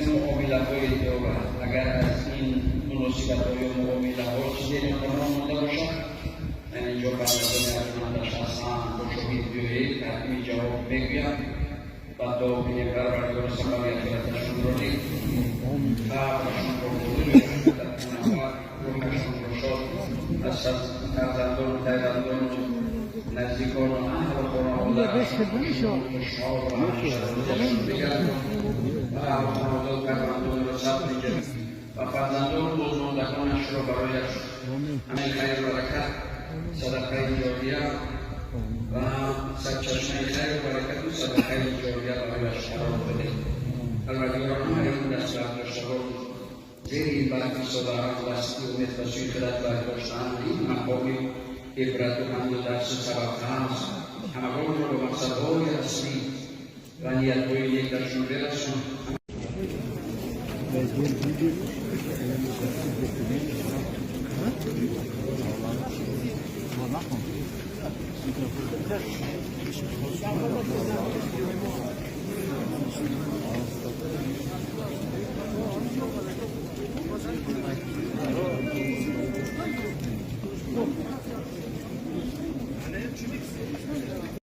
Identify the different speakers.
Speaker 1: معامله‌های دور اگر از این مناسبت‌های و معامله‌ها چیزی نمونده باشد من اینجا برداشت ارجمندش هستم با شهید بیایید تحقیم جواب بگویم و دعا کنیم پروردگار سماوی آخرتشون رو دید قبرشون رو بزرگ در خونه‌ها روحشون رو شاد از فرزندان و فرزندان و نزدیکان و اهل و خانواده خوشحال و همیشه روزشون بگردن و خانواده فرزندان رو ثبت کنیم و فرزندان بزرگانش رو برایش همین خیر و برکت صدقه جاریه و سرچشمه خیر و برکت و صدقه جاریه برایش قرار بده. پروردگار همه دست برداشته بود زیر این برفی صدارت دستی و متوسطی خدمت برداشتن این مقامی عبرت و حمد و درس سبب هست همگان رو به مقصدهای اصلی و نیت‌های یک درشون برسون.